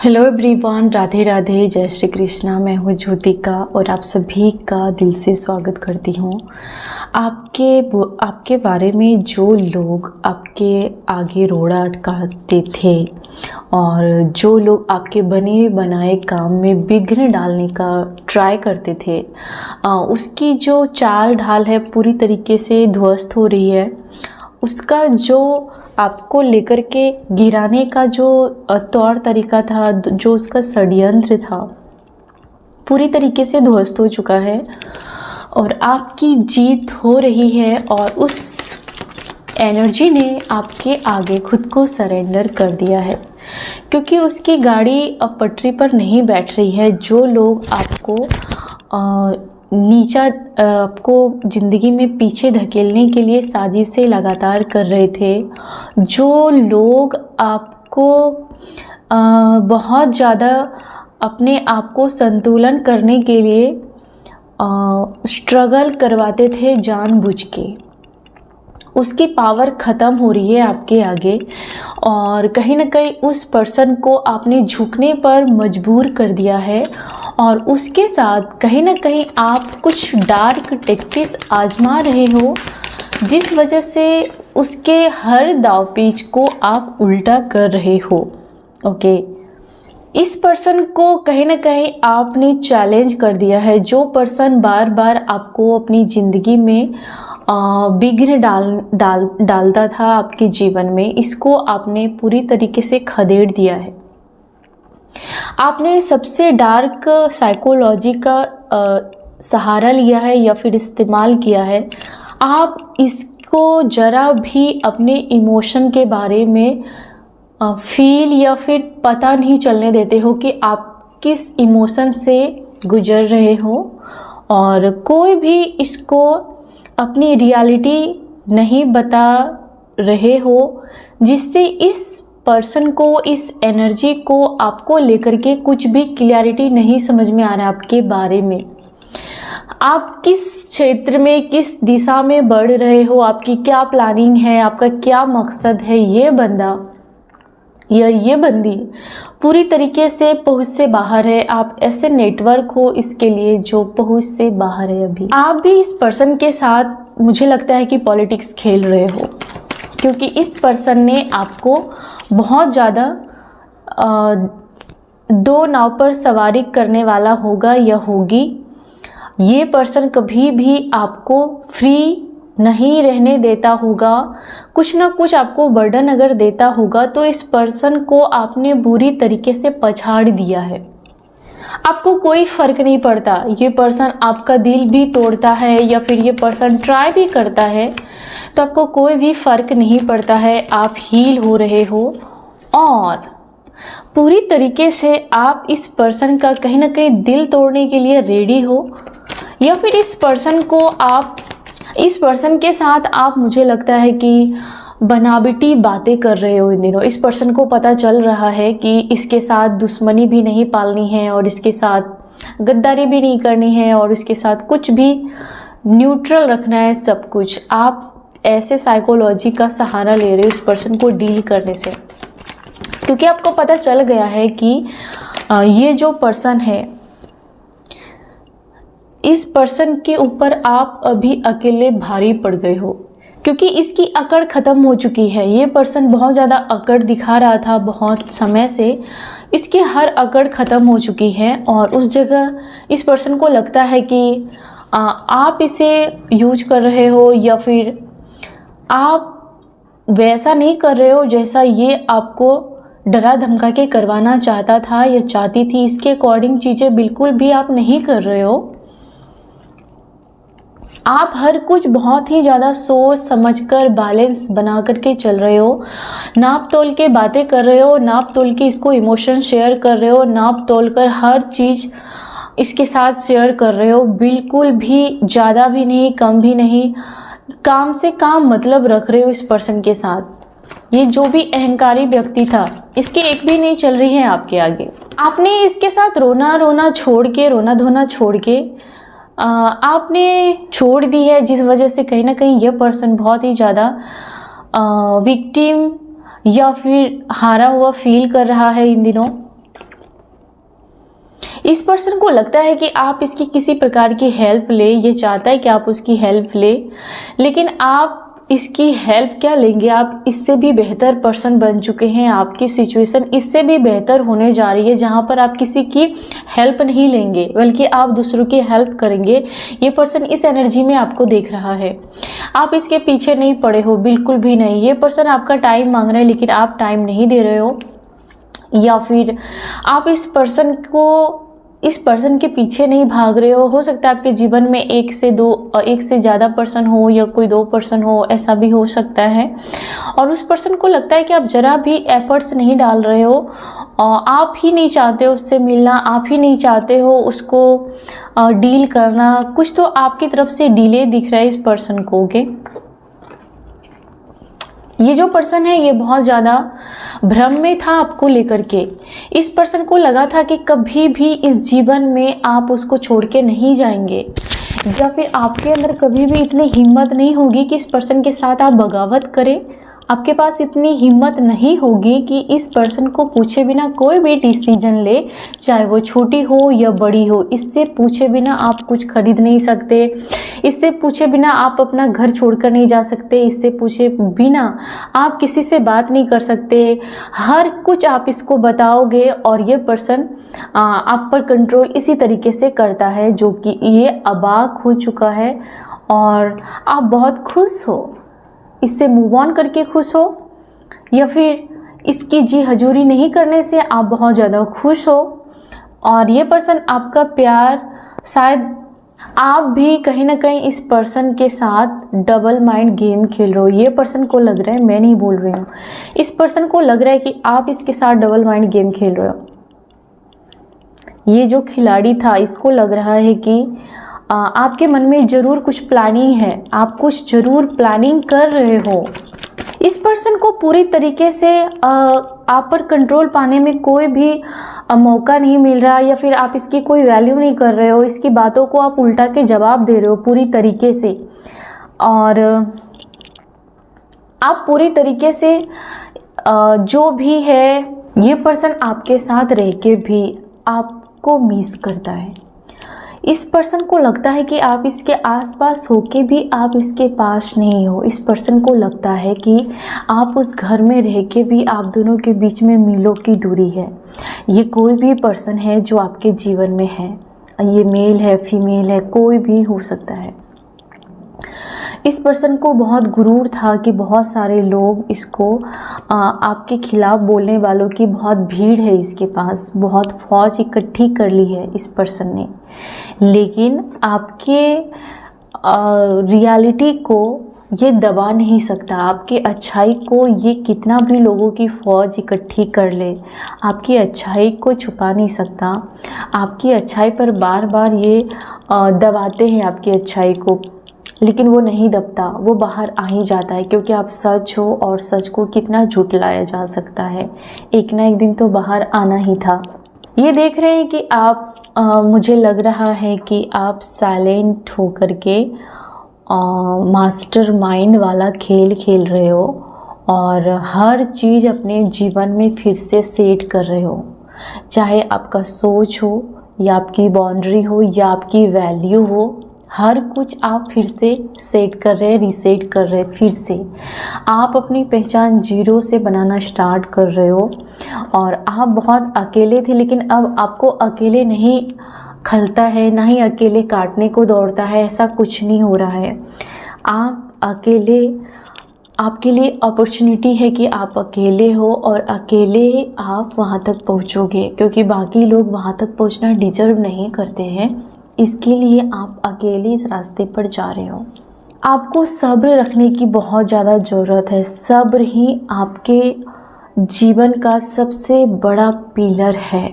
Hello everyone, Radhe Radhe, जय श्री कृष्णा। मैं हूँ ज्योतिका और आप सभी का दिल से स्वागत करती हूँ। आपके बारे में जो लोग आपके आगे रोड़ा अटकाते थे और जो लोग आपके बने बनाए काम में विघ्न डालने का ट्राई करते थे, उसकी जो चाल ढाल है पूरी तरीके से ध्वस्त हो रही है। उसका जो आपको लेकर के गिराने का जो तौर तरीका था, जो उसका षड्यंत्र था, पूरी तरीके से ध्वस्त हो चुका है और आपकी जीत हो रही है। और उस एनर्जी ने आपके आगे खुद को सरेंडर कर दिया है, क्योंकि उसकी गाड़ी अब पटरी पर नहीं बैठ रही है। जो लोग आपको आपको ज़िंदगी में पीछे धकेलने के लिए साजिशें लगातार कर रहे थे, जो लोग आपको बहुत ज़्यादा अपने आप को संतुलन करने के लिए स्ट्रगल करवाते थे जानबूझ के, उसकी पावर ख़त्म हो रही है आपके आगे। और कहीं ना कहीं उस पर्सन को आपने झुकने पर मजबूर कर दिया है और उसके साथ कहीं ना कहीं आप कुछ डार्क टैक्टिक्स आजमा रहे हो, जिस वजह से उसके हर दाव पेच को आप उल्टा कर रहे हो। ओके, इस पर्सन को कहीं ना कहीं आपने चैलेंज कर दिया है। जो पर्सन बार बार आपको अपनी ज़िंदगी में विघ्न डालता था आपके जीवन में, इसको आपने पूरी तरीके से खदेड़ दिया है। आपने सबसे डार्क साइकोलॉजी का सहारा लिया है या फिर इस्तेमाल किया है। आप इसको ज़रा भी अपने इमोशन के बारे में फील या फिर पता नहीं चलने देते हो कि आप किस इमोशन से गुजर रहे हो, और कोई भी इसको अपनी रियलिटी नहीं बता रहे हो, जिससे इस पर्सन को, इस एनर्जी को आपको लेकर के कुछ भी क्लैरिटी नहीं समझ में आ रहा है आपके बारे में। आप किस क्षेत्र में, किस दिशा में बढ़ रहे हो, आपकी क्या प्लानिंग है, आपका क्या मकसद है। ये बंदा या ये बंदी पूरी तरीके से पहुंच से बाहर है। आप ऐसे नेटवर्क हो इसके लिए जो पहुंच से बाहर है। अभी आप भी इस पर्सन के साथ मुझे लगता है कि पॉलिटिक्स खेल रहे हो, क्योंकि इस पर्सन ने आपको बहुत ज़्यादा दो नाव पर सवारी करने वाला होगा या होगी। ये पर्सन कभी भी आपको फ्री नहीं रहने देता होगा, कुछ ना कुछ आपको बर्डन अगर देता होगा तो इस पर्सन को आपने बुरी तरीके से पछाड़ दिया है। आपको कोई फ़र्क नहीं पड़ता, ये पर्सन आपका दिल भी तोड़ता है या फिर ये पर्सन ट्राई भी करता है, तो आपको कोई भी फ़र्क नहीं पड़ता है। आप हील हो रहे हो और पूरी तरीके से आप इस पर्सन का कहीं ना कहीं दिल तोड़ने के लिए रेडी हो, या फिर इस पर्सन के साथ आप, मुझे लगता है कि बनावटी बातें कर रहे हो इन दिनों। इस पर्सन को पता चल रहा है कि इसके साथ दुश्मनी भी नहीं पालनी है और इसके साथ गद्दारी भी नहीं करनी है और इसके साथ कुछ भी न्यूट्रल रखना है, सब कुछ। आप ऐसे साइकोलॉजी का सहारा ले रहे हो इस पर्सन को डील करने से, क्योंकि आपको पता चल गया है कि ये जो पर्सन है, इस पर्सन के ऊपर आप अभी अकेले भारी पड़ गए हो, क्योंकि इसकी अकड़ ख़त्म हो चुकी है। ये पर्सन बहुत ज़्यादा अकड़ दिखा रहा था बहुत समय से, इसकी हर अकड़ ख़त्म हो चुकी है और उस जगह इस पर्सन को लगता है कि आप इसे यूज कर रहे हो, या फिर आप वैसा नहीं कर रहे हो जैसा ये आपको डरा धमका के करवाना चाहता था या चाहती थी। इसके अकॉर्डिंग चीज़ें बिल्कुल भी आप नहीं कर रहे हो। आप हर कुछ बहुत ही ज़्यादा सोच समझकर बैलेंस बना करके चल रहे हो, नाप तोल के बातें कर रहे हो, नाप तोल के इसको इमोशन शेयर कर रहे हो, नाप तोल कर हर चीज़ इसके साथ शेयर कर रहे हो। बिल्कुल भी ज़्यादा भी नहीं, कम भी नहीं, काम से काम मतलब रख रहे हो इस पर्सन के साथ। ये जो भी अहंकारी व्यक्ति था, इसकी एक भी नहीं चल रही है आपके आगे। आपने इसके साथ रोना धोना छोड़ के आपने छोड़ दी है, जिस वजह से कहीं ना कहीं यह पर्सन बहुत ही ज़्यादा विक्टिम या फिर हारा हुआ फील कर रहा है इन दिनों। इस पर्सन को लगता है कि आप इसकी किसी प्रकार की हेल्प ले, ये चाहता है कि आप उसकी हेल्प ले, लेकिन आप इसकी हेल्प क्या लेंगे, आप इससे भी बेहतर पर्सन बन चुके हैं। आपकी सिचुएशन इससे भी बेहतर होने जा रही है, जहां पर आप किसी की हेल्प नहीं लेंगे बल्कि आप दूसरों की हेल्प करेंगे। ये पर्सन इस एनर्जी में आपको देख रहा है। आप इसके पीछे नहीं पड़े हो, बिल्कुल भी नहीं। ये पर्सन आपका टाइम मांग रहा है लेकिन आप टाइम नहीं दे रहे हो, या फिर आप इस पर्सन के पीछे नहीं भाग रहे हो सकता है आपके जीवन में एक से ज़्यादा पर्सन हो या कोई 2 पर्सन हो, ऐसा भी हो सकता है। और उस पर्सन को लगता है कि आप जरा भी एफर्ट्स नहीं डाल रहे हो, आप ही नहीं चाहते हो उससे मिलना, आप ही नहीं चाहते हो उसको डील करना। कुछ तो आपकी तरफ से डिले दिख रहा है इस पर्सन को। ओके, ये जो पर्सन है ये बहुत ज़्यादा भ्रम में था आपको लेकर के। इस पर्सन को लगा था कि कभी भी इस जीवन में आप उसको छोड़ के नहीं जाएंगे, या फिर आपके अंदर कभी भी इतनी हिम्मत नहीं होगी कि इस पर्सन के साथ आप बगावत करें। आपके पास इतनी हिम्मत नहीं होगी कि इस पर्सन को पूछे बिना कोई भी डिसीजन ले, चाहे वो छोटी हो या बड़ी हो। इससे पूछे बिना आप कुछ खरीद नहीं सकते, इससे पूछे बिना आप अपना घर छोड़कर नहीं जा सकते, इससे पूछे बिना आप किसी से बात नहीं कर सकते। हर कुछ आप इसको बताओगे और ये पर्सन आप पर कंट्रोल इसी तरीके से करता है, जो कि ये अबाक हो चुका है। और आप बहुत खुश हो, इससे मूव ऑन करके खुश हो, या फिर इसकी जी हजूरी नहीं करने से आप बहुत ज़्यादा खुश हो। और ये पर्सन आपका प्यार, शायद आप भी कहीं ना कहीं इस पर्सन के साथ डबल माइंड गेम खेल रहे हो। ये पर्सन को लग रहा है, मैं नहीं बोल रही हूँ, इस पर्सन को लग रहा है कि आप इसके साथ डबल माइंड गेम खेल रहे हो। ये जो खिलाड़ी था इसको लग रहा है कि आपके मन में ज़रूर कुछ प्लानिंग है, आप कुछ ज़रूर प्लानिंग कर रहे हो। इस पर्सन को पूरी तरीके से आप पर कंट्रोल पाने में कोई भी मौका नहीं मिल रहा, या फिर आप इसकी कोई वैल्यू नहीं कर रहे हो। इसकी बातों को आप उल्टा के जवाब दे रहे हो पूरी तरीके से, और आप पूरी तरीके से जो भी है, ये पर्सन आपके साथ रह के भी आपको मिस करता है। इस पर्सन को लगता है कि आप इसके आसपास होके भी आप इसके पास नहीं हो। इस पर्सन को लगता है कि आप उस घर में रह के भी आप दोनों के बीच में मीलों की दूरी है। ये कोई भी पर्सन है जो आपके जीवन में है, ये मेल है, फीमेल है, कोई भी हो सकता है। इस पर्सन को बहुत गुरूर था कि बहुत सारे लोग इसको आपके खिलाफ बोलने वालों की बहुत भीड़ है, इसके पास बहुत फौज इकट्ठी कर ली है इस पर्सन ने। लेकिन आपके रियलिटी को ये दबा नहीं सकता, आपकी अच्छाई को ये कितना भी लोगों की फ़ौज इकट्ठी कर ले, आपकी अच्छाई को छुपा नहीं सकता। आपकी अच्छाई पर बार बार ये दबाते हैं आपकी अच्छाई को, लेकिन वो नहीं दबता, वो बाहर आ ही जाता है, क्योंकि आप सच हो और सच को कितना झुठलाया जा सकता है, एक ना एक दिन तो बाहर आना ही था। ये देख रहे हैं कि आप मुझे लग रहा है कि आप साइलेंट होकर के मास्टर माइंड वाला खेल खेल रहे हो और हर चीज़ अपने जीवन में फिर से सेट कर रहे हो, चाहे आपका सोच हो या आपकी बाउंड्री हो या आपकी वैल्यू हो, हर कुछ आप फिर से सेट कर रहे हैं, रीसेट कर रहे हैं। फिर से आप अपनी पहचान जीरो से बनाना स्टार्ट कर रहे हो। और आप बहुत अकेले थे, लेकिन अब आपको अकेले नहीं खलता है, ना ही अकेले काटने को दौड़ता है, ऐसा कुछ नहीं हो रहा है। आप अकेले, आपके लिए अपॉर्चुनिटी है कि आप अकेले हो और अकेले आप वहाँ तक पहुँचोगे, क्योंकि बाकी लोग वहाँ तक पहुँचना डिजर्व नहीं करते हैं। इसके लिए आप अकेले इस रास्ते पर जा रहे हो। आपको सब्र रखने की बहुत ज़्यादा ज़रूरत है। सब्र ही आपके जीवन का सबसे बड़ा पिलर है,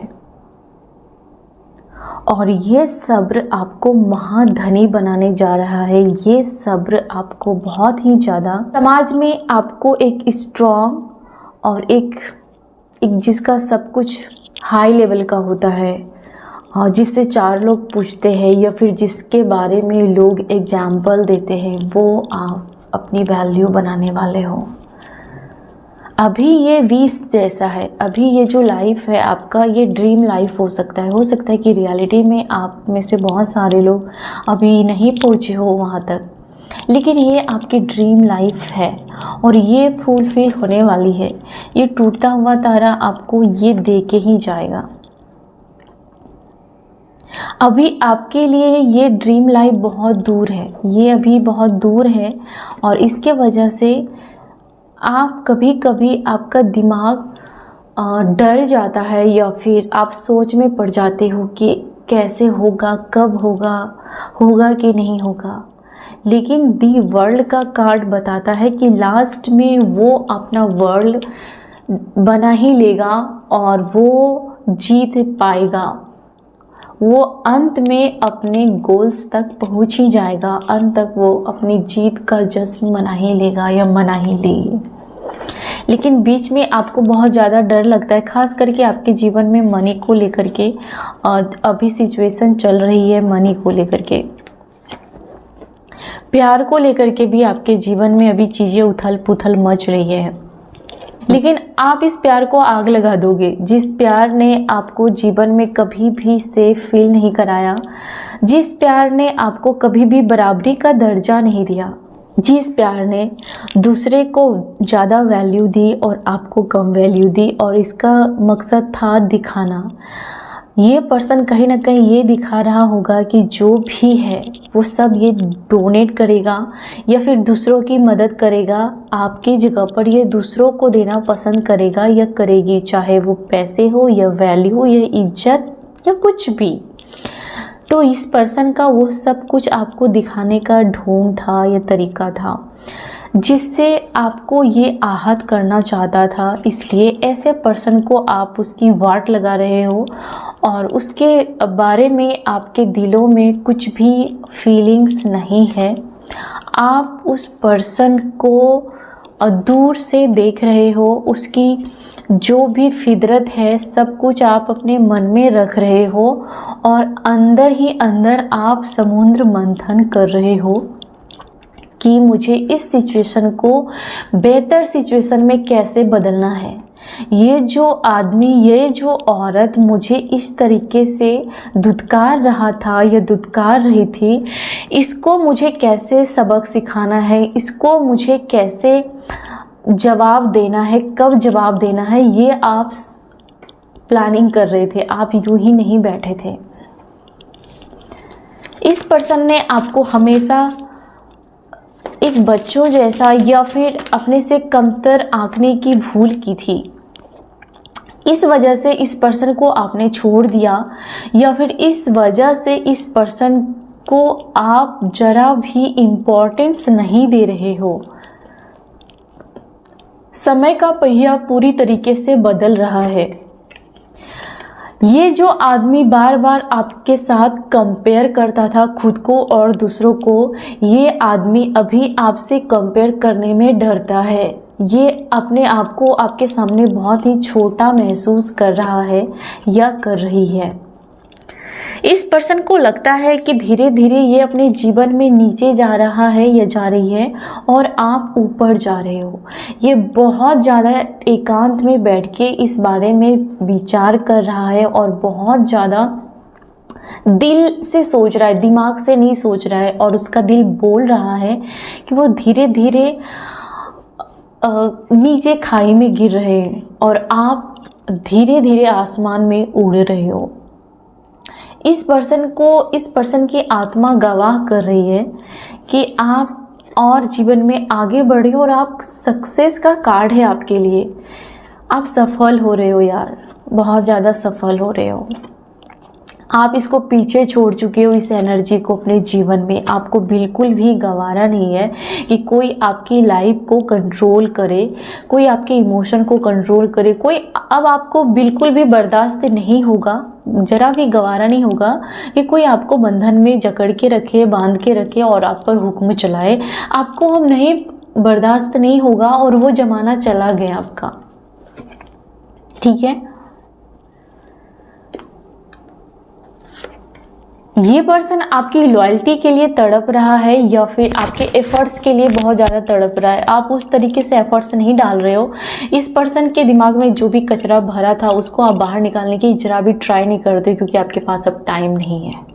और ये सब्र आपको महाधनी बनाने जा रहा है। ये सब्र आपको बहुत ही ज़्यादा समाज में आपको एक स्ट्रॉन्ग और एक जिसका सब कुछ हाई लेवल का होता है, जिससे 4 लोग पूछते हैं या फिर जिसके बारे में लोग एग्जाम्पल देते हैं, वो आप अपनी वैल्यू बनाने वाले हो। अभी ये 20 जैसा है, अभी ये जो लाइफ है आपका, ये ड्रीम लाइफ हो सकता है कि रियलिटी में आप में से बहुत सारे लोग अभी नहीं पहुँचे हो वहाँ तक, लेकिन ये आपकी ड्रीम लाइफ है और ये फुलफिल होने वाली है। ये टूटता हुआ तारा आपको ये दे के ही जाएगा। अभी आपके लिए ये ड्रीम लाइफ बहुत दूर है, ये अभी बहुत दूर है और इसके वजह से आप कभी कभी आपका दिमाग डर जाता है या फिर आप सोच में पड़ जाते हो कि कैसे होगा, कब होगा, होगा कि नहीं होगा। लेकिन दी वर्ल्ड का कार्ड बताता है कि लास्ट में वो अपना वर्ल्ड बना ही लेगा और वो जीत पाएगा। वो अंत में अपने गोल्स तक पहुंच ही जाएगा, अंत तक वो अपनी जीत का जश्न मना ही लेगा या मना ही लेगी। लेकिन बीच में आपको बहुत ज़्यादा डर लगता है, खास करके आपके जीवन में मनी को लेकर के अभी सिचुएशन चल रही है। मनी को लेकर के, प्यार को लेकर के भी आपके जीवन में अभी चीज़ें उथल पुथल मच रही है। लेकिन आप इस प्यार को आग लगा दोगे, जिस प्यार ने आपको जीवन में कभी भी सेफ फील नहीं कराया, जिस प्यार ने आपको कभी भी बराबरी का दर्जा नहीं दिया, जिस प्यार ने दूसरे को ज़्यादा वैल्यू दी और आपको कम वैल्यू दी और इसका मकसद था दिखाना। ये पर्सन कहीं ना कहीं ये दिखा रहा होगा कि जो भी है वो सब ये डोनेट करेगा या फिर दूसरों की मदद करेगा। आपकी जगह पर ये दूसरों को देना पसंद करेगा या करेगी, चाहे वो पैसे हो या वैल्यू या इज्जत या कुछ भी। तो इस पर्सन का वो सब कुछ आपको दिखाने का ढोंग था या तरीका था, जिससे आपको ये आहत करना चाहता था। इसलिए ऐसे पर्सन को आप उसकी वाट लगा रहे हो और उसके बारे में आपके दिलों में कुछ भी फीलिंग्स नहीं है। आप उस पर्सन को दूर से देख रहे हो, उसकी जो भी फितरत है सब कुछ आप अपने मन में रख रहे हो और अंदर ही अंदर आप समुद्र मंथन कर रहे हो कि मुझे इस सिचुएशन को बेहतर सिचुएशन में कैसे बदलना है। ये जो आदमी, ये जो औरत मुझे इस तरीके से धुतकार रहा था या धुतकार रही थी, इसको मुझे कैसे सबक सिखाना है, इसको मुझे कैसे जवाब देना है, कब जवाब देना है, ये आप प्लानिंग कर रहे थे। आप यूं ही नहीं बैठे थे। इस पर्सन ने आपको हमेशा एक बच्चों जैसा या फिर अपने से कमतर आंकने की भूल की थी। इस वजह से इस पर्सन को आपने छोड़ दिया या फिर इस वजह से इस पर्सन को आप जरा भी इम्पोर्टेंस नहीं दे रहे हो। समय का पहिया पूरी तरीके से बदल रहा है। ये जो आदमी बार बार आपके साथ कंपेयर करता था खुद को और दूसरों को, ये आदमी अभी आपसे कंपेयर करने में डरता है। ये अपने आप को आपके सामने बहुत ही छोटा महसूस कर रहा है या कर रही है। इस पर्सन को लगता है कि धीरे धीरे ये अपने जीवन में नीचे जा रहा है या जा रही है और आप ऊपर जा रहे हो। ये बहुत ज़्यादा एकांत में बैठ के इस बारे में विचार कर रहा है और बहुत ज़्यादा दिल से सोच रहा है, दिमाग से नहीं सोच रहा है। और उसका दिल बोल रहा है कि वो धीरे धीरे नीचे खाई में गिर रहे हैं और आप धीरे धीरे आसमान में उड़ रहे हो। इस पर्सन की आत्मा गवाह कर रही है कि आप और जीवन में आगे बढ़े और आप सक्सेस का कार्ड है आपके लिए। आप सफल हो रहे हो यार, बहुत ज़्यादा सफल हो रहे हो। आप इसको पीछे छोड़ चुके हो, इस एनर्जी को अपने जीवन में। आपको बिल्कुल भी गवारा नहीं है कि कोई आपकी लाइफ को कंट्रोल करे, कोई आपके इमोशन को कंट्रोल करे। कोई अब आपको बिल्कुल भी बर्दाश्त नहीं होगा, जरा भी गवारा नहीं होगा कि कोई आपको बंधन में जकड़ के रखे, बांध के रखे और आप पर हुक्म चलाए। आपको हम नहीं बर्दाश्त नहीं होगा और वो ज़माना चला गया आपका। ठीक है। ये पर्सन आपकी लॉयल्टी के लिए तड़प रहा है या फिर आपके एफर्ट्स के लिए बहुत ज़्यादा तड़प रहा है। आप उस तरीके से एफर्ट्स नहीं डाल रहे हो। इस पर्सन के दिमाग में जो भी कचरा भरा था उसको आप बाहर निकालने की जरा भी ट्राई नहीं करते, क्योंकि आपके पास अब टाइम नहीं है।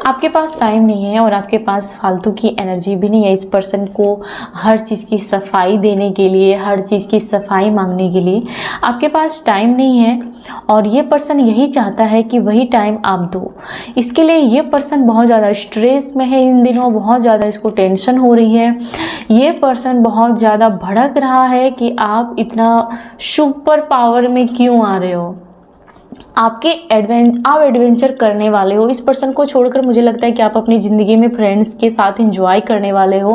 आपके पास टाइम नहीं है और आपके पास फालतू की एनर्जी भी नहीं है इस पर्सन को हर चीज़ की सफाई देने के लिए, हर चीज़ की सफाई मांगने के लिए आपके पास टाइम नहीं है। और ये पर्सन यही चाहता है कि वही टाइम आप दो। इसके लिए ये पर्सन बहुत ज़्यादा स्ट्रेस में है इन दिनों, बहुत ज़्यादा इसको टेंशन हो रही है। ये पर्सन बहुत ज़्यादा भड़क रहा है कि आप इतना सुपर पावर में क्यों आ रहे हो। आप एडवेंचर करने वाले हो। इस पर्सन को छोड़कर मुझे लगता है कि आप अपनी ज़िंदगी में फ्रेंड्स के साथ एंजॉय करने वाले हो।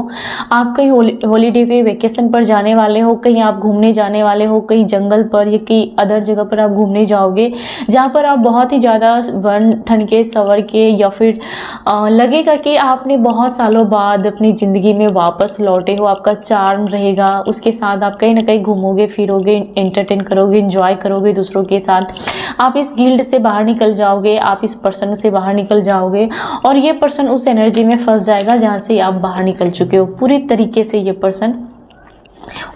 आप कहीं हॉलीडे पे वेकेशन पर जाने वाले हो, कहीं आप घूमने जाने वाले हो, कहीं जंगल पर या कहीं अदर जगह पर आप घूमने जाओगे, जहाँ पर आप बहुत ही ज़्यादा बन ठन के सवर के या फिर लगेगा कि आपने बहुत सालों बाद अपनी ज़िंदगी में वापस लौटे हो। आपका चार्म रहेगा, उसके साथ आप कहीं ना कहीं घूमोगे फिरोगे, एंटरटेन करोगे, एंजॉय करोगे दूसरों के साथ। आप इस गिल्ड से बाहर निकल जाओगे, आप इस पर्सन से बाहर निकल जाओगे और ये पर्सन उस एनर्जी में फंस जाएगा जहाँ से आप बाहर निकल चुके हो पूरी तरीके से। ये पर्सन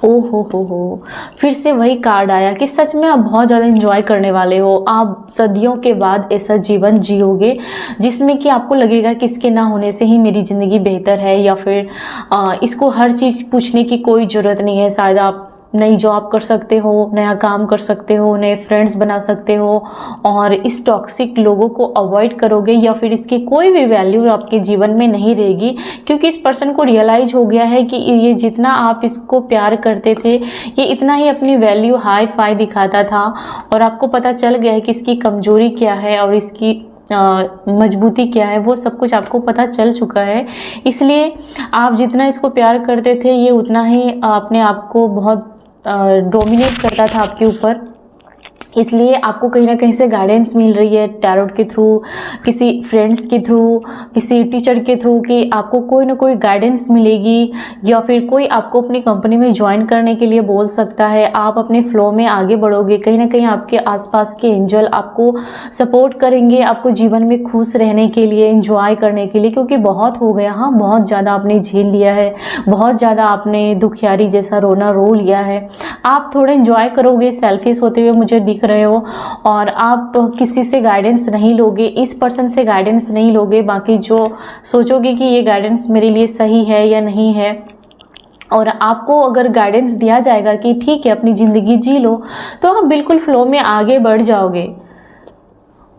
ओ हो फिर से वही कार्ड आया कि सच में आप बहुत ज़्यादा एंजॉय करने वाले हो। आप सदियों के बाद ऐसा जीवन जियोगे जिसमें कि आपको लगेगा कि इसके ना होने से ही मेरी ज़िंदगी बेहतर है, या फिर इसको हर चीज़ पूछने की कोई ज़रूरत नहीं है। शायद आप नई जॉब कर सकते हो, नया काम कर सकते हो, नए फ्रेंड्स बना सकते हो और इस टॉक्सिक लोगों को अवॉइड करोगे, या फिर इसकी कोई भी वैल्यू आपके जीवन में नहीं रहेगी, क्योंकि इस पर्सन को रियलाइज हो गया है कि ये जितना आप इसको प्यार करते थे ये इतना ही अपनी वैल्यू हाई फाई दिखाता था। और आपको पता चल गया है कि इसकी कमजोरी क्या है और इसकी मजबूती क्या है, वो सब कुछ आपको पता चल चुका है। इसलिए आप जितना इसको प्यार करते थे ये उतना ही अपने आप को बहुत डोमिनेट करता था आपके ऊपर। इसलिए आपको कहीं ना कहीं से गाइडेंस मिल रही है टैरोट के थ्रू, किसी फ्रेंड्स के थ्रू, किसी टीचर के थ्रू, कि आपको कोई ना कोई गाइडेंस मिलेगी, या फिर कोई आपको अपनी कंपनी में ज्वाइन करने के लिए बोल सकता है। आप अपने फ्लो में आगे बढ़ोगे, कहीं ना कहीं आपके आसपास के एंजल आपको सपोर्ट करेंगे, आपको जीवन में खुश रहने के लिए, एंजॉय करने के लिए, क्योंकि बहुत हो गया। हाँ, बहुत ज़्यादा आपने झेल लिया है, बहुत ज़्यादा आपने दुखियारी जैसा रोना रो लिया है। आप थोड़ा एंजॉय करोगे सेल्फिश होते हुए मुझे दिख रहे हो, और आप किसी से गाइडेंस नहीं लोगे, इस पर्सन से गाइडेंस नहीं लोगे, बाकी जो सोचोगे कि ये गाइडेंस मेरे लिए सही है या नहीं है। और आपको अगर गाइडेंस दिया जाएगा कि ठीक है अपनी ज़िंदगी जी लो, तो आप बिल्कुल फ्लो में आगे बढ़ जाओगे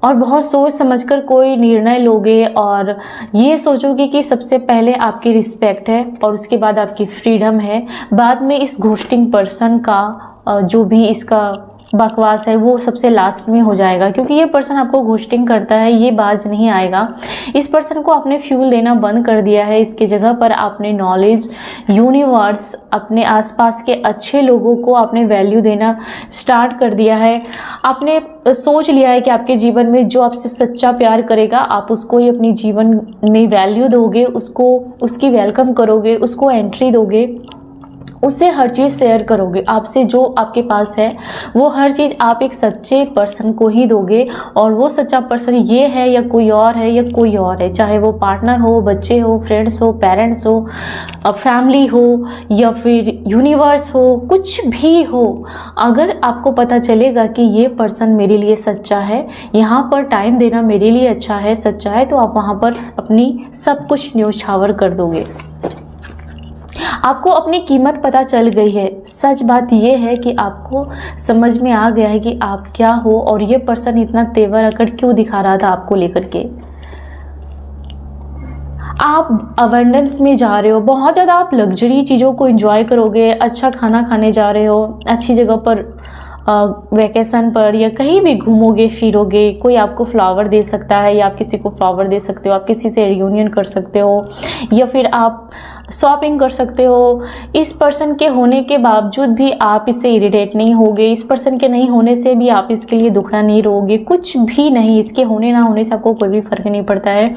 और बहुत सोच समझकर कोई निर्णय लोगे, और ये सोचोगे कि सबसे पहले आपकी रिस्पेक्ट है और उसके बाद आपकी फ्रीडम है। बाद में इस घोस्टिंग पर्सन का जो भी इसका बकवास है वो सबसे लास्ट में हो जाएगा, क्योंकि ये पर्सन आपको घोस्टिंग करता है, ये बाज नहीं आएगा। इस पर्सन को आपने फ्यूल देना बंद कर दिया है, इसके जगह पर आपने नॉलेज, यूनिवर्स, अपने आसपास के अच्छे लोगों को आपने वैल्यू देना स्टार्ट कर दिया है। आपने सोच लिया है कि आपके जीवन में जो आपसे सच्चा प्यार करेगा आप उसको ही अपनी जीवन में वैल्यू दोगे, उसको उसकी वेलकम करोगे, उसको एंट्री दोगे, उससे हर चीज़ शेयर करोगे। आपसे जो आपके पास है वो हर चीज़ आप एक सच्चे पर्सन को ही दोगे, और वो सच्चा पर्सन ये है या कोई और है या कोई और है, चाहे वो पार्टनर हो, बच्चे हो, फ्रेंड्स हो, पेरेंट्स हो, फैमिली हो या फिर यूनिवर्स हो, कुछ भी हो। अगर आपको पता चलेगा कि ये पर्सन मेरे लिए सच्चा है, यहाँ पर टाइम देना मेरे लिए अच्छा है, सच्चा है, तो आप वहाँ पर अपनी सब कुछ न्योछावर कर दोगे। आपको अपनी कीमत पता चल गई है। सच बात यह है कि आपको समझ में आ गया है कि आप क्या हो, और ये पर्सन इतना तेवर अकड़ क्यों दिखा रहा था आपको लेकर के। आप अबंडेंस में जा रहे हो, बहुत ज़्यादा आप लग्जरी चीज़ों को एंजॉय करोगे, अच्छा खाना खाने जा रहे हो, अच्छी जगह पर वैकेशन पर या कहीं भी घूमोगे फिरोगे, कोई आपको फ्लावर दे सकता है या आप किसी को फ्लावर दे सकते हो, आप किसी से रियूनियन कर सकते हो या फिर आप शॉपिंग कर सकते हो। इस पर्सन के होने के बावजूद भी आप इससे इरिटेट नहीं होगे, इस पर्सन के नहीं होने से भी आप इसके लिए दुखड़ा नहीं रहोगे, कुछ भी नहीं। इसके होने ना होने से आपको कोई भी फर्क नहीं पड़ता है,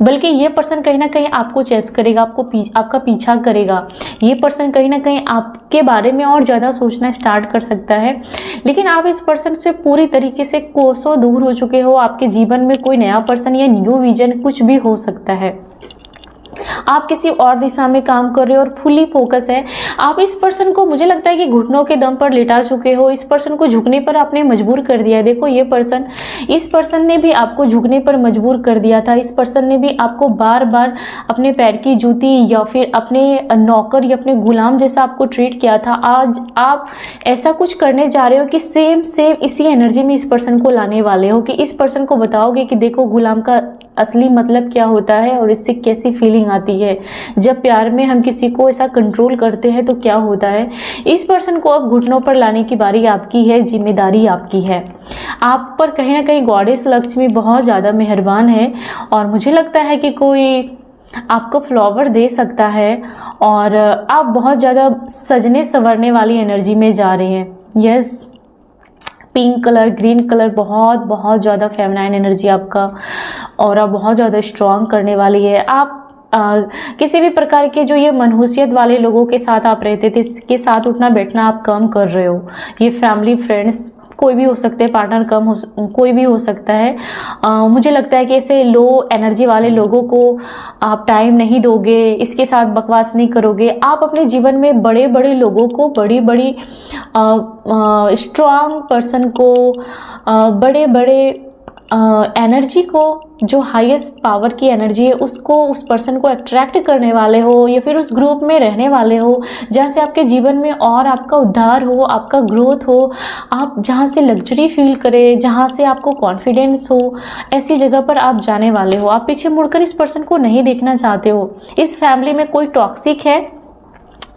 बल्कि ये पर्सन कहीं ना कहीं आपको चेस करेगा, आपका पीछा करेगा। ये पर्सन कहीं ना कहीं आपके बारे में और ज़्यादा सोचना स्टार्ट कर सकता है। लेकिन आप इस पर्सन से पूरी तरीके से कोसों दूर हो चुके हो। आपके जीवन में कोई नया पर्सन या न्यू विजन कुछ भी हो सकता है। आप किसी और दिशा में काम कर रहे हो और फुली फोकस है। आप इस पर्सन को, मुझे लगता है कि घुटनों के दम पर लिटा चुके हो। इस पर्सन को झुकने पर आपने मजबूर कर दिया है। देखो ये पर्सन, इस पर्सन ने भी आपको झुकने पर मजबूर कर दिया था। इस पर्सन ने भी आपको बार बार अपने पैर की जूती या फिर अपने नौकर या अपने गुलाम जैसा आपको ट्रीट किया था। आज आप ऐसा कुछ करने जा रहे हो कि सेम इसी एनर्जी में इस पर्सन को लाने वाले हो, कि इस पर्सन को बताओगे कि देखो गुलाम का असली मतलब क्या होता है और इससे कैसी फीलिंग आती है। जब प्यार में हम किसी को ऐसा कंट्रोल करते हैं तो क्या होता है। इस पर्सन को अब घुटनों पर लाने की बारी आपकी है, जिम्मेदारी आपकी है। आप पर कहीं ना कहीं गॉडेस लक्ष्मी बहुत ज़्यादा मेहरबान है और मुझे लगता है कि कोई आपको फ्लावर दे सकता है और आप बहुत ज़्यादा सजने संवरने वाली एनर्जी में जा रहे हैं। Yes, pink colour, green colour, बहुत बहुत ज़्यादा फेमिनाइन एनर्जी आपका और आप बहुत ज़्यादा स्ट्रॉन्ग करने वाली है। आप किसी भी प्रकार के जो ये मनहूसियत वाले लोगों के साथ आप रहते थे, इसके साथ उठना बैठना आप कम कर रहे हो। ये फैमिली, फ्रेंड्स कोई भी हो सकते हैं, पार्टनर कोई भी हो सकता है। मुझे लगता है कि ऐसे लो एनर्जी वाले लोगों को आप टाइम नहीं दोगे, इसके साथ बकवास नहीं करोगे। आप अपने जीवन में बड़े बड़े लोगों को, बड़ी बड़ी स्ट्रॉन्ग पर्सन को, बड़े बड़े एनर्जी को, जो हाईएस्ट पावर की एनर्जी है उसको, उस पर्सन को अट्रैक्ट करने वाले हो या फिर उस ग्रुप में रहने वाले हो जहाँ से आपके जीवन में और आपका उद्धार हो, आपका ग्रोथ हो, आप जहाँ से लग्जरी फील करें, जहाँ से आपको कॉन्फिडेंस हो, ऐसी जगह पर आप जाने वाले हो। आप पीछे मुड़कर इस पर्सन को नहीं देखना चाहते हो। इस फैमिली में कोई टॉक्सिक है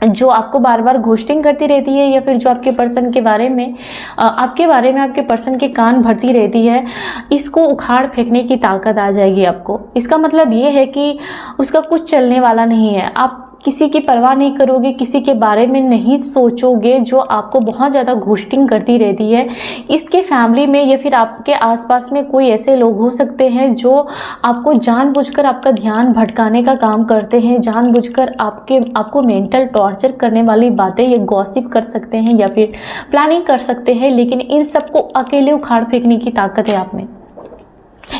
जो आपको बार बार घोस्टिंग करती रहती है या फिर जो आपके पर्सन के बारे में आपके पर्सन के कान भरती रहती है। इसको उखाड़ फेंकने की ताकत आ जाएगी आपको। इसका मतलब ये है कि उसका कुछ चलने वाला नहीं है। आप किसी की परवाह नहीं करोगे, किसी के बारे में नहीं सोचोगे जो आपको बहुत ज़्यादा घोस्टिंग करती रहती है। इसके फैमिली में या फिर आपके आसपास में कोई ऐसे लोग हो सकते हैं जो आपको जानबूझकर आपका ध्यान भटकाने का काम करते हैं, जानबूझकर आपको मेंटल टॉर्चर करने वाली बातें ये गॉसिप कर सकते हैं या फिर प्लानिंग कर सकते हैं, लेकिन इन सबको अकेले उखाड़ फेंकने की ताकत है आप में।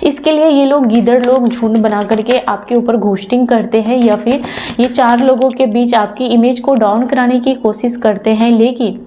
इसके लिए ये लोग, गीदड़ लोग, झुंड बना करके आपके ऊपर घोस्टिंग करते हैं या फिर ये 4 लोगों के बीच आपकी इमेज को डाउन कराने की कोशिश करते हैं। लेकिन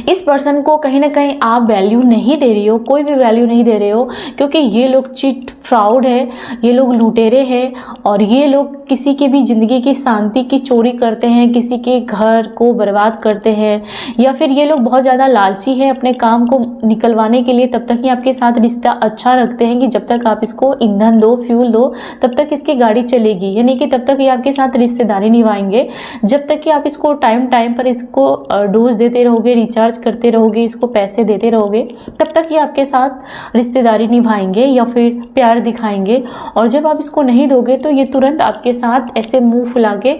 इस पर्सन को कहीं ना कहीं आप वैल्यू नहीं दे रही हो, कोई भी वैल्यू नहीं दे रहे हो, क्योंकि ये लोग चीट फ्रॉड है, ये लोग लुटेरे हैं और ये लोग किसी की भी ज़िंदगी की शांति की चोरी करते हैं, किसी के घर को बर्बाद करते हैं या फिर ये लोग बहुत ज़्यादा लालची है अपने काम को निकलवाने के लिए। तब तक ही आपके साथ रिश्ता अच्छा रखते हैं कि जब तक आप इसको ईंधन दो, फ्यूल दो, तब तक इसकी गाड़ी चलेगी, यानी कि तब तक ये आपके साथ रिश्तेदारी निभाएंगे। जब तक कि आप इसको टाइम पर इसको डोज देते रहोगे, रिचार्ज करते रहोगे, इसको पैसे देते रहोगे, तब तक ये आपके साथ रिश्तेदारी निभाएंगे या फिर प्यार दिखाएंगे। और जब आप इसको नहीं दोगे तो ये तुरंत आपके साथ ऐसे मुंह फुला के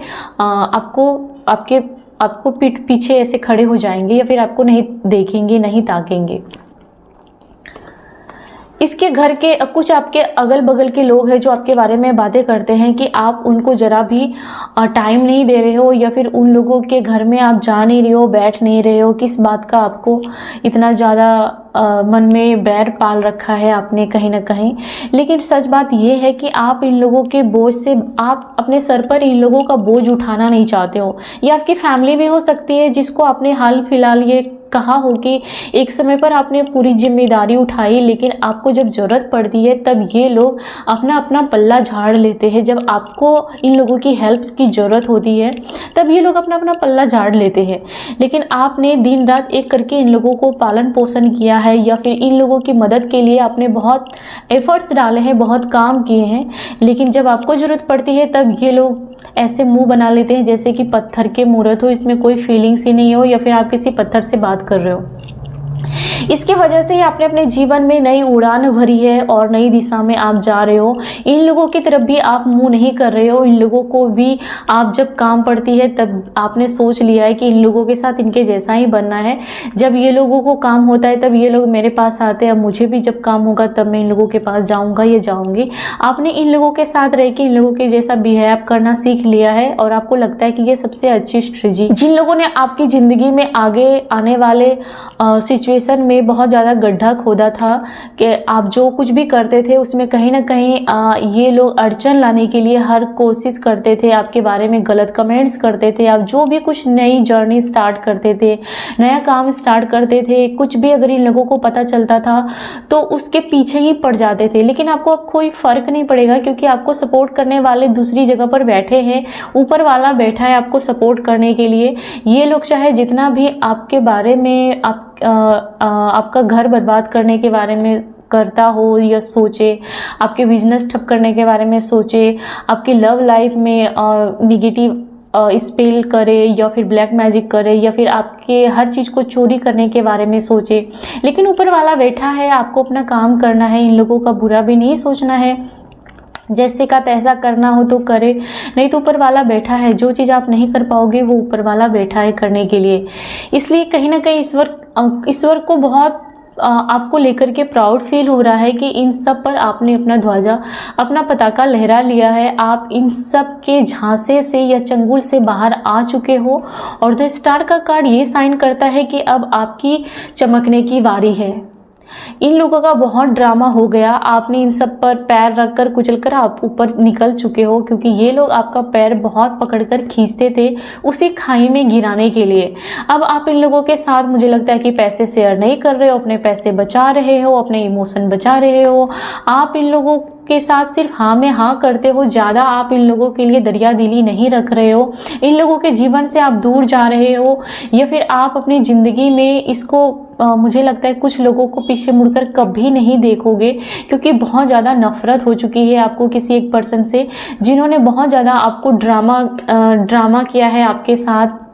आपको पीछे ऐसे खड़े हो जाएंगे या फिर आपको नहीं देखेंगे, नहीं ताकेंगे। इसके घर के कुछ आपके अगल बगल के लोग हैं जो आपके बारे में बातें करते हैं कि आप उनको ज़रा भी टाइम नहीं दे रहे हो या फिर उन लोगों के घर में आप जा नहीं रहे हो, बैठ नहीं रहे हो। किस बात का आपको इतना ज़्यादा मन में बैर पाल रखा है आपने कहीं ना कहीं। लेकिन सच बात यह है कि आप इन लोगों के बोझ से, आप अपने सर पर इन लोगों का बोझ उठाना नहीं चाहते हो। या आपकी फैमिली भी हो सकती है जिसको आपने हाल फिलहाल ये कहा हो कि एक समय पर आपने पूरी जिम्मेदारी उठाई, लेकिन आपको जब ज़रूरत पड़ती है तब ये लोग अपना अपना पल्ला झाड़ लेते हैं। जब आपको इन लोगों की हेल्प की ज़रूरत होती है तब ये लोग अपना अपना पल्ला झाड़ लेते हैं। लेकिन आपने दिन रात एक करके इन लोगों को पालन पोषण किया है या फिर इन लोगों की मदद के लिए आपने बहुत एफर्ट्स डाले हैं, बहुत काम किए हैं। लेकिन जब आपको ज़रूरत पड़ती है तब ये लोग ऐसे मुंह बना लेते हैं जैसे कि पत्थर के मूर्त हो, इसमें कोई फीलिंग्स ही नहीं हो या फिर आप किसी पत्थर से बात कर रहे हो। इसकी वजह से ही आपने अपने जीवन में नई उड़ान भरी है और नई दिशा में आप जा रहे हो। इन लोगों की तरफ भी आप मुंह नहीं कर रहे हो। इन लोगों को भी आप जब काम पड़ती है तब आपने सोच लिया है कि इन लोगों के साथ इनके जैसा ही बनना है। जब ये लोगों को काम होता है तब ये लोग मेरे पास आते हैं, मुझे भी जब काम होगा तब मैं इन लोगों के पास जाऊंगा या जाऊंगी। आपने इन लोगों के साथ रह के इन लोगों के जैसा बिहेव करना सीख लिया है और आपको लगता है कि ये सबसे अच्छी स्ट्रेटजी। जिन लोगों ने आपकी ज़िंदगी में आगे आने वाले सिचुएशन में बहुत ज़्यादा गड्ढा खोदा था कि आप जो कुछ भी करते थे उसमें कहीं ना कहीं ये लोग अड़चन लाने के लिए हर कोशिश करते थे, आपके बारे में गलत कमेंट्स करते थे। आप जो भी कुछ नई जर्नी स्टार्ट करते थे, नया काम स्टार्ट करते थे, कुछ भी अगर इन लोगों को पता चलता था तो उसके पीछे ही पड़ जाते थे। लेकिन आपको अब कोई फ़र्क नहीं पड़ेगा क्योंकि आपको सपोर्ट करने वाले दूसरी जगह पर बैठे हैं। ऊपर वाला बैठा है आपको सपोर्ट करने के लिए। ये लोग चाहे जितना भी आपके बारे में आपका घर बर्बाद करने के बारे में करता हो या सोचे, आपके बिजनेस ठप करने के बारे में सोचे, आपकी लव लाइफ में निगेटिव स्पेल करे या फिर ब्लैक मैजिक करे या फिर आपके हर चीज़ को चोरी करने के बारे में सोचे, लेकिन ऊपर वाला बैठा है। आपको अपना काम करना है, इन लोगों का बुरा भी नहीं सोचना है। जैसे का तैसा करना हो तो करे, नहीं तो ऊपर वाला बैठा है। जो चीज़ आप नहीं कर पाओगे वो ऊपर वाला बैठा है करने के लिए। इसलिए कहीं ना कहीं ईश्वर को बहुत आपको लेकर के प्राउड फील हो रहा है कि इन सब पर आपने अपना ध्वजा, अपना पताका लहरा लिया है। आप इन सब के झांसे से या चंगुल से बाहर आ चुके हो और द स्टार का कार्ड ये साइन करता है कि अब आपकी चमकने की बारी है। इन लोगों का बहुत ड्रामा हो गया। आपने इन सब पर पैर रखकर कुचलकर आप ऊपर निकल चुके हो क्योंकि ये लोग आपका पैर बहुत पकड़कर खींचते थे उसी खाई में गिराने के लिए। अब आप इन लोगों के साथ मुझे लगता है कि पैसे शेयर नहीं कर रहे हो, अपने पैसे बचा रहे हो, अपने इमोशन बचा रहे हो। आप इन लोगों के साथ सिर्फ हाँ में हाँ करते हो, ज़्यादा आप इन लोगों के लिए दरिया दिली नहीं रख रहे हो। इन लोगों के जीवन से आप दूर जा रहे हो या फिर आप अपनी ज़िंदगी में इसको मुझे लगता है कुछ लोगों को पीछे मुड़कर कभी नहीं देखोगे क्योंकि बहुत ज़्यादा नफरत हो चुकी है आपको किसी एक पर्सन से जिन्होंने बहुत ज़्यादा आपको ड्रामा किया है आपके साथ,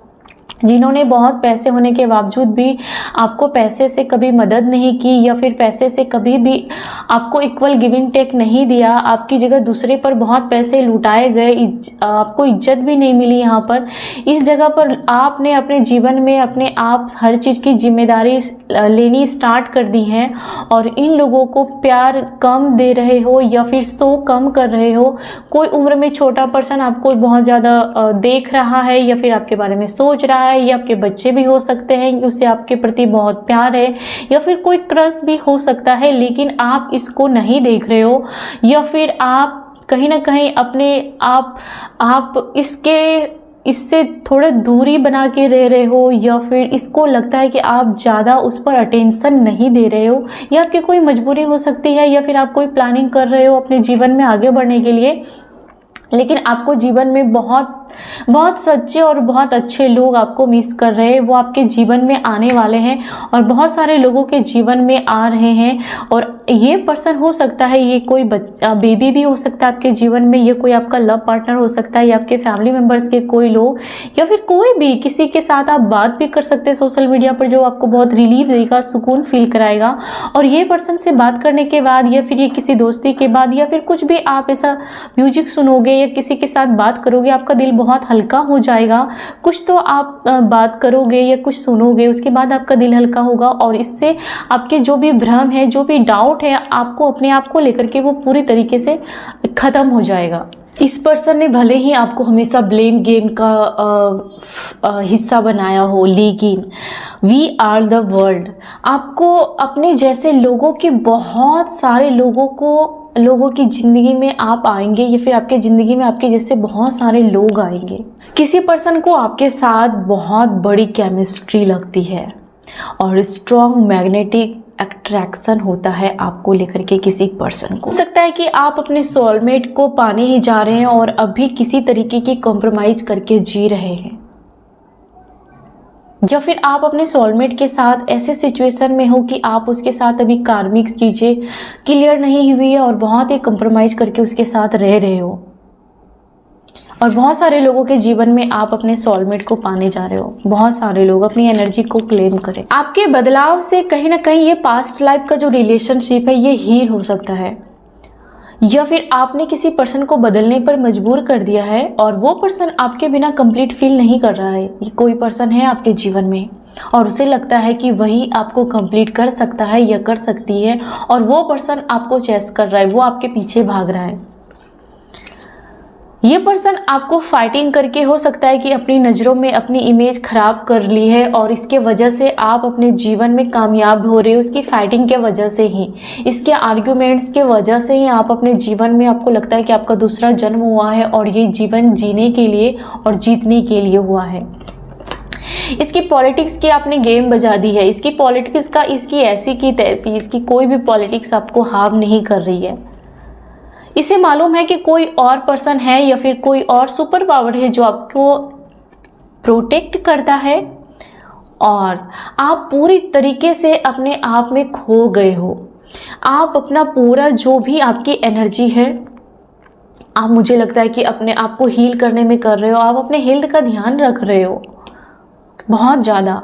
जिन्होंने बहुत पैसे होने के बावजूद भी आपको पैसे से कभी मदद नहीं की या फिर पैसे से कभी भी आपको इक्वल गिव एंड टेक नहीं दिया। आपकी जगह दूसरे पर बहुत पैसे लुटाए गए, आपको इज्जत भी नहीं मिली। यहाँ पर इस जगह पर आपने अपने जीवन में अपने आप हर चीज़ की जिम्मेदारी लेनी स्टार्ट कर दी है और इन लोगों को प्यार कम दे रहे हो या फिर सो कम कर रहे हो। कोई उम्र में छोटा पर्सन आपको बहुत ज़्यादा देख रहा है या फिर आपके बारे में सोच रहा है, या आपके बच्चे भी हो सकते हैं कि उसे आपके प्रति बहुत प्यार है या फिर कोई क्रश भी हो सकता है, लेकिन आप इसको नहीं देख रहे हो या फिर आप कहीं ना कहीं अपने आप इससे थोड़ा दूरी बना के रह रहे हो या फिर इसको लगता है कि आप ज़्यादा उस पर अटेंशन नहीं दे रहे हो या आपकी कोई मजबूरी हो सकती है या फिर आप कोई प्लानिंग कर रहे हो अपने जीवन में आगे बढ़ने के लिए, लेकिन आपको जीवन में बहुत सच्चे और बहुत अच्छे लोग आपको मिस कर रहे हैं। वो आपके जीवन में आने वाले हैं और बहुत सारे लोगों के जीवन में आ रहे हैं और ये पर्सन हो सकता है, ये कोई बच्चा बेबी भी हो सकता है आपके जीवन में, ये कोई आपका लव पार्टनर हो सकता है या आपके फैमिली मेम्बर्स के कोई लोग या फिर कोई भी किसी के साथ आप बात भी कर सकते हैं सोशल मीडिया पर जो आपको बहुत रिलीफ देगा, सुकून फील कराएगा। और ये पर्सन से बात करने के बाद या फिर ये किसी दोस्ती के बाद या फिर कुछ भी आप ऐसा म्यूजिक सुनोगे या किसी के साथ बात करोगे, आपका दिल बहुत हल्का हो जाएगा। कुछ तो आप बात करोगे या कुछ सुनोगे, उसके बाद आपका दिल हल्का होगा और इससे आपके जो भी भ्रम है, जो भी डाउट है आपको अपने आप को लेकर के, वो पूरी तरीके से खत्म हो जाएगा। इस पर्सन ने भले ही आपको हमेशा ब्लेम गेम का हिस्सा बनाया हो, लेकिन वी आर द वर्ल्ड, आपको अपने जैसे लोगों के बहुत सारे लोगों की ज़िंदगी में आप आएंगे या फिर आपके ज़िंदगी में आपके जैसे बहुत सारे लोग आएंगे। किसी पर्सन को आपके साथ बहुत बड़ी केमिस्ट्री लगती है और स्ट्रॉन्ग मैग्नेटिक अट्रैक्शन होता है आपको लेकर के किसी पर्सन को। हो सकता है कि आप अपने सोलमेट को पाने ही जा रहे हैं और अभी किसी तरीके की कॉम्प्रोमाइज करके जी रहे हैं, या फिर आप अपने सोलमेट के साथ ऐसे सिचुएशन में हो कि आप उसके साथ अभी कार्मिक चीज़ें क्लियर नहीं हुई है और बहुत ही कॉम्प्रोमाइज़ करके उसके साथ रह रहे हो और बहुत सारे लोगों के जीवन में आप अपने सोलमेट को पाने जा रहे हो। बहुत सारे लोग अपनी एनर्जी को क्लेम करें। आपके बदलाव से कहीं ना कहीं ये पास्ट लाइफ का जो रिलेशनशिप है ये हील हो सकता है, या फिर आपने किसी पर्सन को बदलने पर मजबूर कर दिया है और वो पर्सन आपके बिना कंप्लीट फील नहीं कर रहा है। ये कोई पर्सन है आपके जीवन में और उसे लगता है कि वही आपको कंप्लीट कर सकता है या कर सकती है, और वो पर्सन आपको चेस कर रहा है, वो आपके पीछे भाग रहा है। ये पर्सन आपको फाइटिंग करके हो सकता है कि अपनी नज़रों में अपनी इमेज खराब कर ली है और इसके वजह से आप अपने जीवन में कामयाब हो रहे हो। इसकी फाइटिंग के वजह से ही, इसके आर्ग्यूमेंट्स के वजह से ही आप अपने जीवन में, आपको लगता है कि आपका दूसरा जन्म हुआ है और ये जीवन जीने के लिए और जीतने के लिए हुआ है। इसकी पॉलिटिक्स की आपने गेम बजा दी है। इसकी पॉलिटिक्स का, इसकी ऐसी की तैसी, इसकी कोई भी पॉलिटिक्स आपको हार्म नहीं कर रही है। इसे मालूम है कि कोई और पर्सन है या फिर कोई और सुपर पावर है जो आपको प्रोटेक्ट करता है, और आप पूरी तरीके से अपने आप में खो गए हो। आप अपना पूरा जो भी आपकी एनर्जी है, आप, मुझे लगता है कि अपने आप को हील करने में कर रहे हो। आप अपने हेल्थ का ध्यान रख रहे हो बहुत ज़्यादा।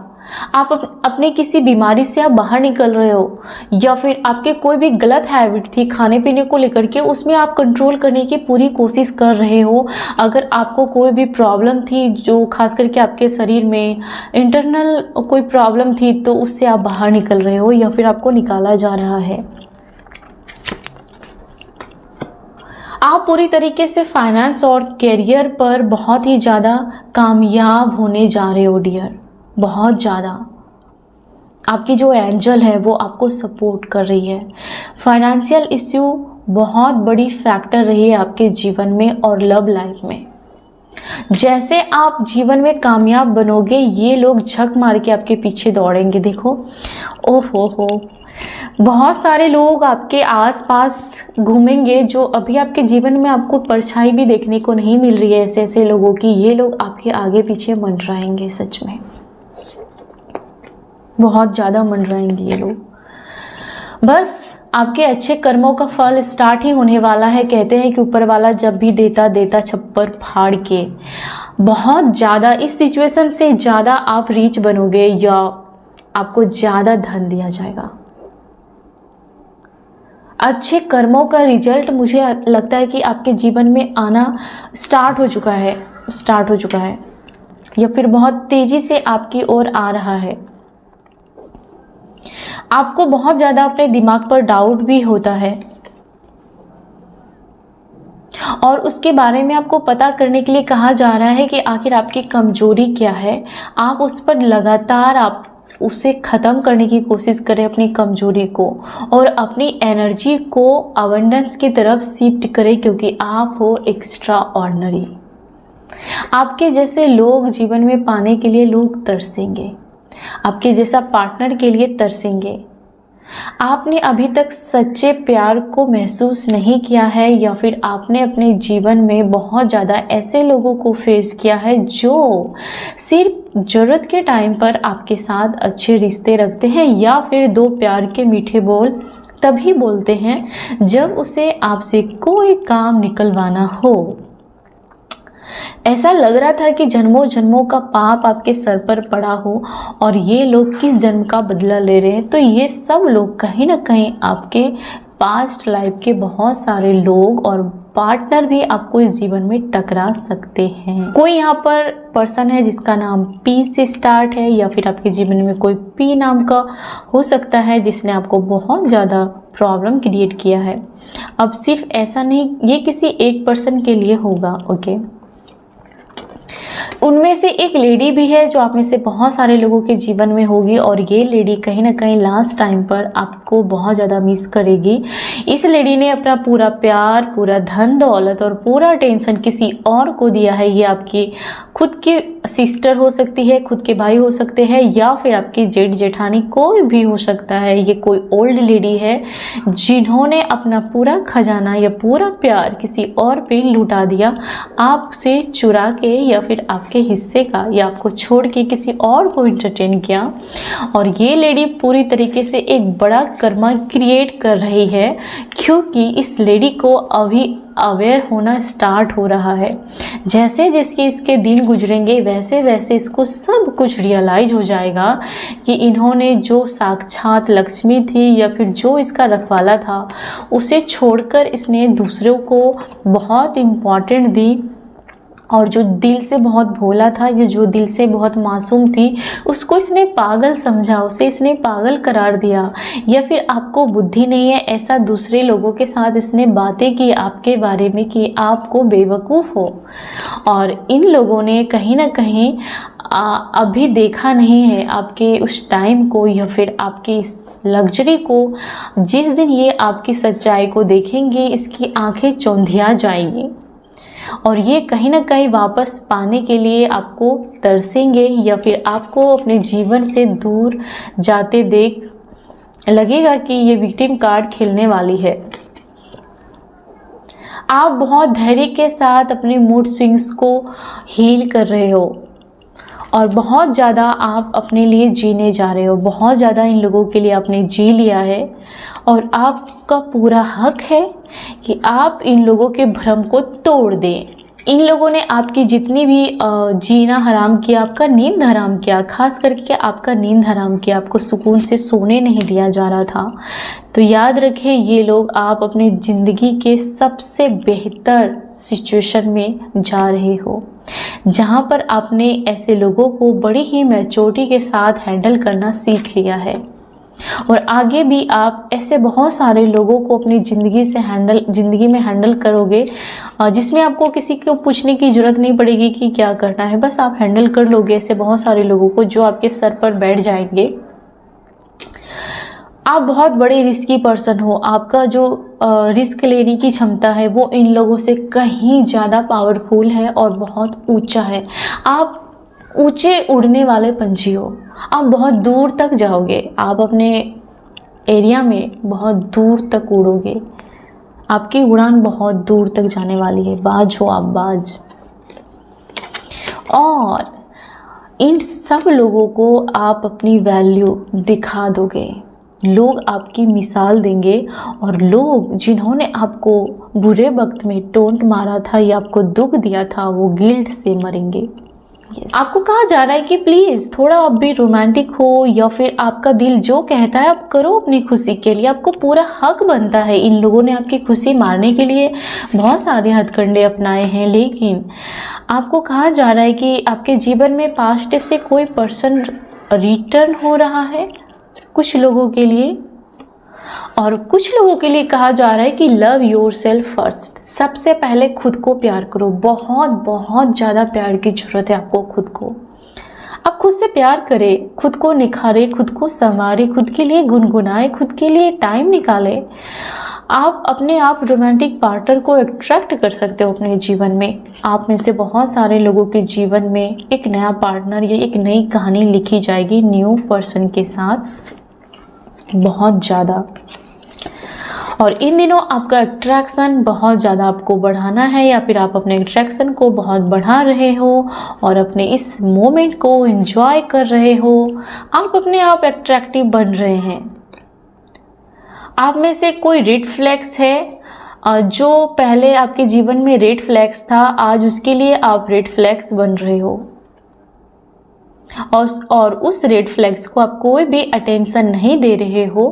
आप अपने किसी बीमारी से आप बाहर निकल रहे हो, या फिर आपके कोई भी गलत हैबिट थी खाने पीने को लेकर के, उसमें आप कंट्रोल करने की पूरी कोशिश कर रहे हो। अगर आपको कोई भी प्रॉब्लम थी जो खास करके आपके शरीर में इंटरनल कोई प्रॉब्लम थी, तो उससे आप बाहर निकल रहे हो या फिर आपको निकाला जा रहा है। आप पूरी तरीके से फाइनेंस और करियर पर बहुत ही ज़्यादा कामयाब होने जा रहे हो डियर, बहुत ज़्यादा। आपकी जो एंजल है वो आपको सपोर्ट कर रही है। फाइनेंशियल इश्यू बहुत बड़ी फैक्टर रही है आपके जीवन में और लव लाइफ में। जैसे आप जीवन में कामयाब बनोगे, ये लोग झक मार के आपके पीछे दौड़ेंगे। देखो, ओहो, बहुत सारे लोग आपके आसपास घूमेंगे जो अभी आपके जीवन में आपको परछाई भी देखने को नहीं मिल रही है ऐसे ऐसे लोगों की। ये लोग आपके आगे पीछे मंडराएंगे, सच में बहुत ज़्यादा मंडराएंगे ये लोग। बस आपके अच्छे कर्मों का फल स्टार्ट ही होने वाला है। कहते हैं कि ऊपर वाला जब भी देता देता छप्पर फाड़ के। बहुत ज़्यादा इस सिचुएशन से ज़्यादा आप रीच बनोगे या आपको ज़्यादा धन दिया जाएगा। अच्छे कर्मों का रिजल्ट मुझे लगता है कि आपके जीवन में आना स्टार्ट हो चुका है या फिर बहुत तेज़ी से आपकी ओर आ रहा है। आपको बहुत ज़्यादा अपने दिमाग पर डाउट भी होता है और उसके बारे में आपको पता करने के लिए कहा जा रहा है कि आखिर आपकी कमजोरी क्या है। आप उस पर लगातार आप उसे ख़त्म करने की कोशिश करें, अपनी कमजोरी को, और अपनी एनर्जी को अबंडेंस की तरफ शिफ्ट करें, क्योंकि आप हो एक्स्ट्रा ऑर्डिनरी। आपके जैसे लोग जीवन में पाने के लिए लोग तरसेंगे, आपके जैसा पार्टनर के लिए तरसेंगे। आपने अभी तक सच्चे प्यार को महसूस नहीं किया है, या फिर आपने अपने जीवन में बहुत ज़्यादा ऐसे लोगों को फेस किया है जो सिर्फ ज़रूरत के टाइम पर आपके साथ अच्छे रिश्ते रखते हैं, या फिर दो प्यार के मीठे बोल तभी बोलते हैं जब उसे आपसे कोई काम निकलवाना हो। ऐसा लग रहा था कि जन्मों जन्मों का पाप आपके सर पर पड़ा हो और ये लोग किस जन्म का बदला ले रहे हैं। तो ये सब लोग कहीं ना कहीं आपके पास्ट लाइफ के बहुत सारे लोग और पार्टनर भी आपको इस जीवन में टकरा सकते हैं। कोई यहाँ पर पर्सन है जिसका नाम पी से स्टार्ट है, या फिर आपके जीवन में कोई पी नाम का हो सकता है जिसने आपको बहुत ज़्यादा प्रॉब्लम क्रिएट किया है। अब सिर्फ ऐसा नहीं, ये किसी एक पर्सन के लिए होगा, ओके। उनमें से एक लेडी भी है जो आप में से बहुत सारे लोगों के जीवन में होगी, और ये लेडी कहीं ना कहीं लास्ट टाइम पर आपको बहुत ज़्यादा मिस करेगी। इस लेडी ने अपना पूरा प्यार, पूरा धन दौलत और पूरा टेंशन किसी और को दिया है। ये आपकी खुद की सिस्टर हो सकती है, खुद के भाई हो सकते हैं, या फिर आपकी जेठ जेठानी, कोई भी हो सकता है। ये कोई ओल्ड लेडी है जिन्होंने अपना पूरा खजाना या पूरा प्यार किसी और पे लुटा दिया, आपसे चुरा के, या फिर आपके हिस्से का, या आपको छोड़ के किसी और को एंटरटेन किया। और ये लेडी पूरी तरीके से एक बड़ा कर्मा क्रिएट कर रही है, क्योंकि इस लेडी को अभी अवेयर होना स्टार्ट हो रहा है। जैसे जैसे इसके दिन गुजरेंगे वैसे वैसे इसको सब कुछ रियलाइज हो जाएगा कि इन्होंने जो साक्षात लक्ष्मी थी या फिर जो इसका रखवाला था उसे छोड़कर इसने दूसरों को बहुत इम्पोर्टेंट दी, और जो दिल से बहुत भोला था या जो दिल से बहुत मासूम थी उसको इसने पागल समझा, उसे इसने पागल करार दिया, या फिर आपको बुद्धि नहीं है ऐसा दूसरे लोगों के साथ इसने बातें की आपके बारे में कि आपको बेवकूफ़ हो। और इन लोगों ने कहीं ना कहीं अभी देखा नहीं है आपके उस टाइम को या फिर आपकी इस लग्जरी को। जिस दिन ये आपकी सच्चाई को देखेंगे इसकी आंखें चौंधिया जाएंगी और ये कहीं ना कहीं वापस पाने के लिए आपको तरसेंगे या फिर आपको अपने जीवन से दूर जाते देख लगेगा कि ये विक्टिम कार्ड खेलने वाली है। आप बहुत धैर्य के साथ अपने मूड स्विंग्स को हील कर रहे हो और बहुत ज़्यादा आप अपने लिए जीने जा रहे हो। बहुत ज़्यादा इन लोगों के लिए आपने जी लिया है और आपका पूरा हक है कि आप इन लोगों के भ्रम को तोड़ दें। इन लोगों ने आपकी जितनी भी जीना हराम किया, आपका नींद हराम किया, खास करके आपका नींद हराम किया, आपको सुकून से सोने नहीं दिया जा रहा था। तो याद रखें ये लोग आप अपनी ज़िंदगी के सबसे बेहतर सिचुएशन में जा रहे हो, जहाँ पर आपने ऐसे लोगों को बड़ी ही मैच्योरिटी के साथ हैंडल करना सीख लिया है। और आगे भी आप ऐसे बहुत सारे लोगों को अपनी ज़िंदगी में हैंडल करोगे जिसमें आपको किसी को पूछने की ज़रूरत नहीं पड़ेगी कि क्या करना है, बस आप हैंडल कर लोगे ऐसे बहुत सारे लोगों को जो आपके सर पर बैठ जाएंगे। आप बहुत बड़े रिस्की पर्सन हो, आपका जो रिस्क लेने की क्षमता है वो इन लोगों से कहीं ज़्यादा पावरफुल है और बहुत ऊंचा है। आप ऊंचे उड़ने वाले पंछी हो, आप बहुत दूर तक जाओगे, आप अपने एरिया में बहुत दूर तक उड़ोगे, आपकी उड़ान बहुत दूर तक जाने वाली है। बाज हो आप, बाज। और इन सब लोगों को आप अपनी वैल्यू दिखा दोगे, लोग आपकी मिसाल देंगे और लोग जिन्होंने आपको बुरे वक्त में टोंट मारा था या आपको दुख दिया था वो गिल्ट से मरेंगे। आपको कहा जा रहा है कि प्लीज़ थोड़ा आप भी रोमांटिक हो या फिर आपका दिल जो कहता है आप करो अपनी खुशी के लिए, आपको पूरा हक बनता है। इन लोगों ने आपकी खुशी मारने के लिए बहुत सारे हथकंडे अपनाए हैं, लेकिन आपको कहा जा रहा है कि आपके जीवन में पास्ट से कोई पर्सन रिटर्न हो रहा है कुछ लोगों के लिए, और कुछ लोगों के लिए कहा जा रहा है कि लव योर सेल्फ फर्स्ट। सबसे पहले खुद को प्यार करो, बहुत बहुत ज़्यादा प्यार की ज़रूरत है आपको खुद को। आप खुद से प्यार करें, खुद को निखारें, खुद को संवारें, खुद के लिए गुनगुनाएं, खुद के लिए टाइम निकालें। आप अपने आप रोमांटिक पार्टनर को अट्रैक्ट कर सकते हो अपने जीवन में। आप में से बहुत सारे लोगों के जीवन में एक नया पार्टनर या एक नई कहानी लिखी जाएगी न्यू पर्सन के साथ, बहुत ज़्यादा। और इन दिनों आपका अट्रैक्शन बहुत ज़्यादा आपको बढ़ाना है या फिर आप अपने अट्रैक्शन को बहुत बढ़ा रहे हो और अपने इस मोमेंट को एंजॉय कर रहे हो। आप अपने आप अट्रैक्टिव बन रहे हैं। आप में से कोई रेड फ्लैग्स है, जो पहले आपके जीवन में रेड फ्लैग्स था, आज उसके लिए आप रेड फ्लैग्स बन रहे हो और उस रेड फ्लैग्स को आप कोई भी अटेंशन नहीं दे रहे हो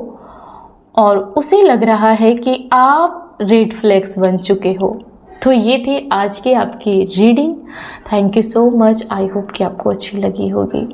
और उसे लग रहा है कि आप रेड फ्लैग्स बन चुके हो। तो ये थी आज की आपकी reading. Thank you so much. I hope कि आपको अच्छी लगी होगी।